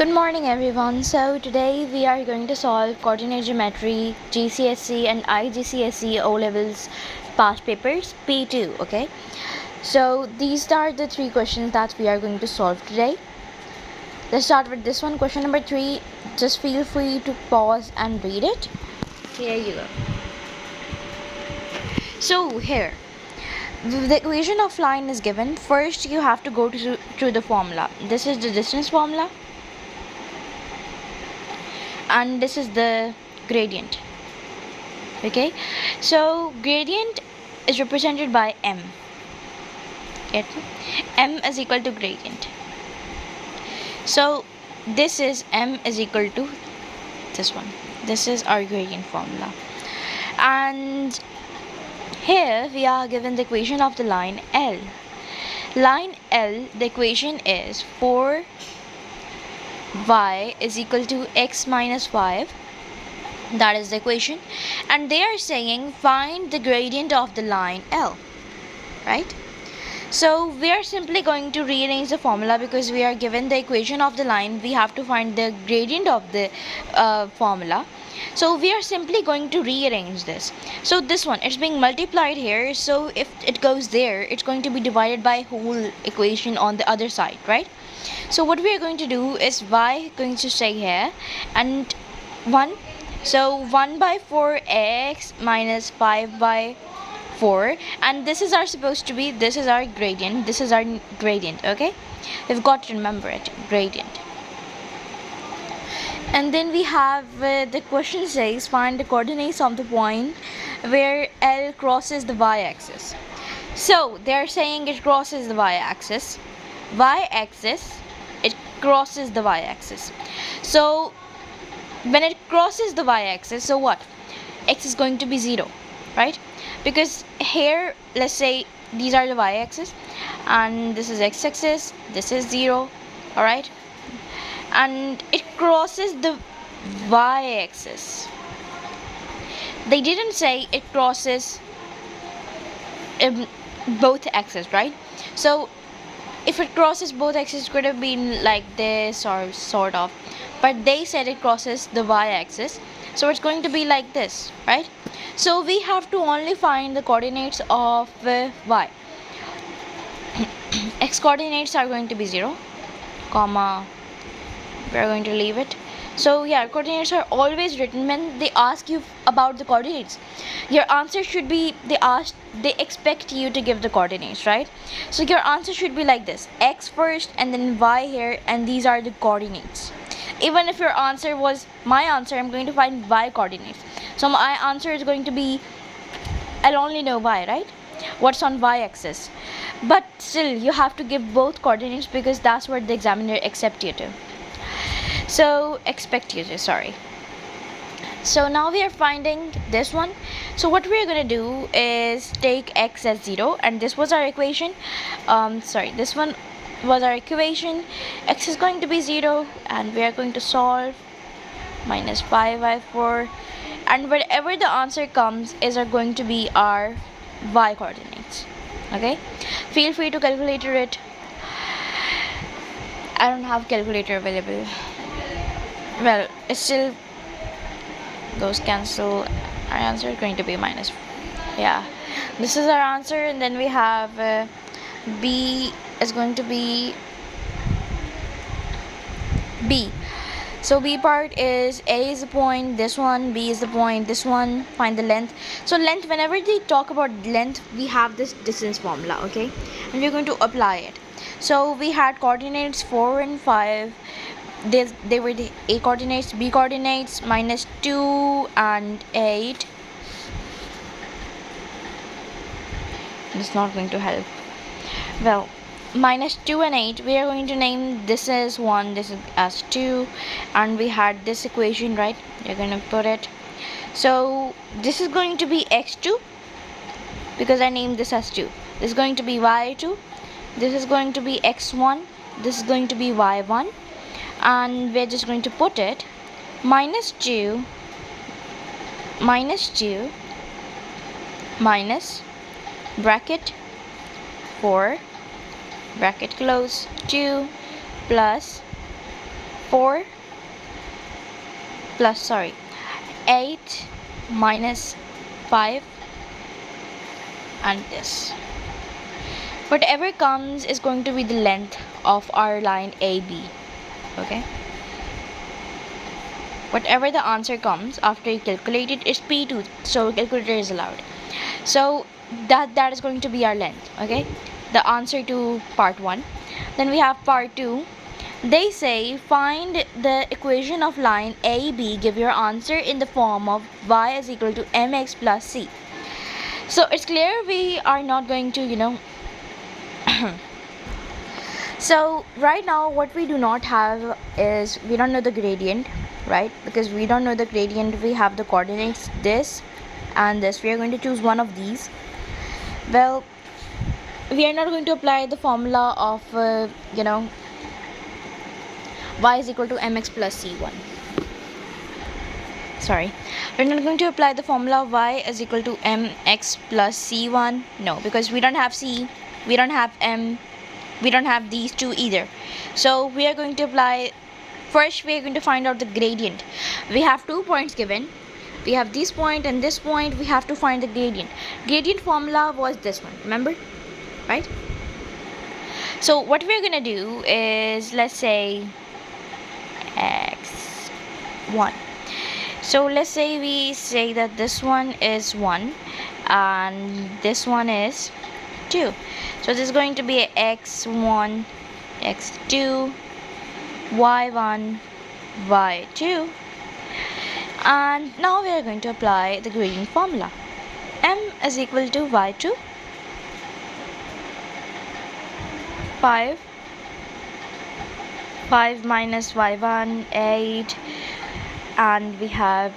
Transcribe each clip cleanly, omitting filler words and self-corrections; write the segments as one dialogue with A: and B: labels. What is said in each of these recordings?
A: Good morning everyone. So today we are going to solve coordinate geometry, GCSE and IGCSE O levels past papers P2. Okay, so these are the three questions that we are going to solve today. Let's start with this one. Question number 3. Just feel free to pause and read it. Here you go. So here the equation of line is given. First you have to go to the formula. This is the distance formula and this is the gradient. Okay, so gradient is represented by m. Get me? M is equal to gradient. So this is m is equal to this one. This is our gradient formula, and here we are given the equation of the line L. Line L, the equation is 4y is equal to x minus 5. That is the equation, and they are saying find the gradient of the line L, right? So we are simply going to rearrange the formula because we are given the equation of the line. We have to find the gradient of the formula. So we are simply going to rearrange this. So this one, it's being multiplied here, so if it goes there, it's going to be divided by whole equation on the other side, right? So what we are going to do is y going to stay here and 1. So 1 by 4x minus 5 by 4, and this is our supposed to be, this is our gradient, this is our gradient. Okay, we've got to remember it, gradient. And then we have the question says find the coordinates of the point where L crosses the y-axis. So they're saying it crosses the y-axis, it crosses the y-axis. So when it crosses the y-axis, so what? X is going to be 0, right? Because here, let's say these are the y-axis and this is x-axis, this is 0, all right? And it crosses the y-axis. They didn't say it crosses both axes, right? So if it crosses both axes, it could have been like this or sort of, but they said it crosses the y-axis, so it's going to be like this, right? So we have to only find the coordinates of y. X coordinates are going to be 0, comma, we are going to leave it. So yeah, coordinates are always written when they ask you about the coordinates. Your answer should be, they expect you to give the coordinates, right? So your answer should be like this: x first and then y here, and these are the coordinates. Even if your answer was my answer, I'm going to find y coordinates. So my answer is going to be, I'll only know y, right? What's on y-axis. But still, you have to give both coordinates because that's what the examiner expect you to. So sorry. So now we are finding this one. So what we are going to do is take x as 0, and this was our equation. This one was our equation. X is going to be 0, and we are going to solve minus 5 by 4, and whatever the answer comes is going to be our y coordinates. Okay, feel free to calculator it. I don't have calculator available. Well, it still, those cancel. Our answer is going to be minus, yeah, this is our answer. And then we have b is going to be b. So b part is a is the point, this one, b is the point, this one, find the length. So length, whenever they talk about length, we have this distance formula, okay, and we're going to apply it. So we had coordinates 4 and 5. They were the a coordinates, b coordinates, minus 2 and 8. It's not going to help. Well, minus 2 and 8, we are going to name this as 1, this is as 2, and we had this equation, right? You're going to put it. So this is going to be x2 because I named this as 2. This is going to be y2. This is going to be x1. This is going to be y1. And we're just going to put it minus 2 minus bracket 4 bracket close 2 plus 4 plus, sorry, 8 minus 5, and this. Whatever comes is going to be the length of our line AB. Okay, whatever the answer comes after you calculate it is P2, so calculator is allowed. So that is going to be our length. Okay, the answer to part 1. Then we have part 2. They say find the equation of line AB, give your answer in the form of y is equal to mx plus c. So it's clear we are not going to so right now what we do not have is, we don't know the gradient, right? Because we don't know the gradient, we have the coordinates this and this. We are going to choose one of these. Well, we are not going to apply the formula of y is equal to mx plus c1. Sorry, we're not going to apply the formula of y is equal to mx plus c1. No, because we don't have c, we don't have m, we don't have these two either. So we are going to apply, first we are going to find out the gradient. We have 2 points given, we have this point and this point. We have to find the gradient. Gradient formula was this one, remember, right? So what we're gonna do is, let's say x1. So let's say we say that this one is 1 and this one is 2. So this is going to be x1, x2, y1, y2. And now we are going to apply the gradient formula. M is equal to y2, 5 minus y1, 8, and we have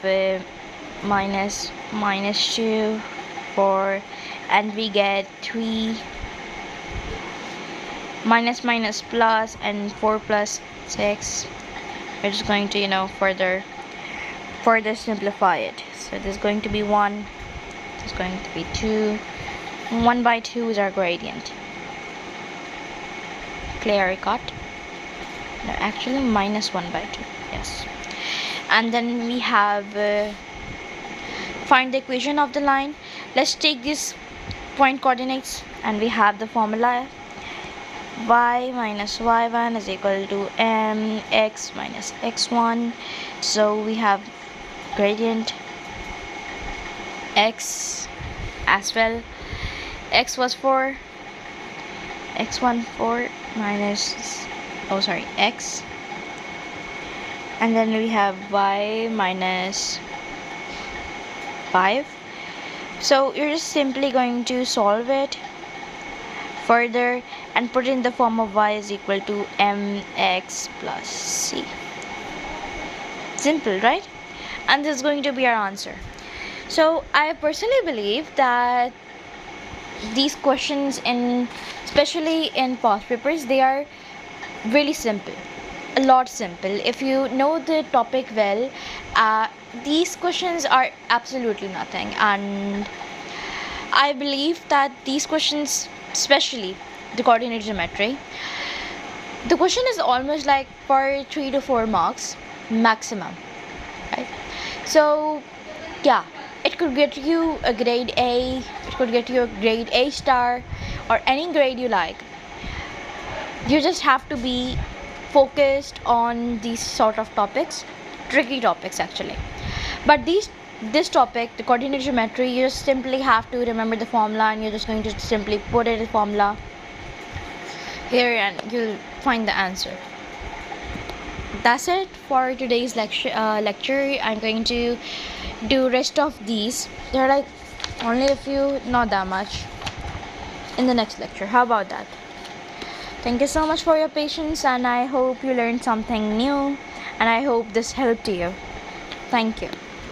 A: minus 2, 4, and we get 3, minus plus, and 4 plus 6. We're just going to further simplify it. So this is going to be 1, this is going to be 2, 1 by 2 is our gradient. Clear cut? No, actually minus 1 by 2, yes. And then we have find the equation of the line. Let's take this point coordinates and we have the formula. Y minus y1 is equal to mx minus x1. So we have gradient x as well. X was 4, x1 4 minus, oh sorry, x, and then we have y minus 5. So you're just simply going to solve it further and put in the form of y is equal to mx plus c. Simple, right? And this is going to be our answer. So I personally believe that these questions, especially in past papers, they are really simple, a lot simple. If you know the topic well, these questions are absolutely nothing. And I believe that these questions, especially the coordinate geometry, the question is almost like for 3 to 4 marks maximum, right? So yeah, it could get you a grade A, it could get you a grade A star, or any grade you like. You just have to be focused on these sort of topics, tricky topics actually. But this topic, the coordinate geometry, you just simply have to remember the formula and you're just going to simply put it in formula here and you'll find the answer. That's it for today's lecture. I'm going to do rest of these. There are like only a few, not that much, in the next lecture. How about that? Thank you so much for your patience, and I hope you learned something new, and I hope this helped you. Thank you.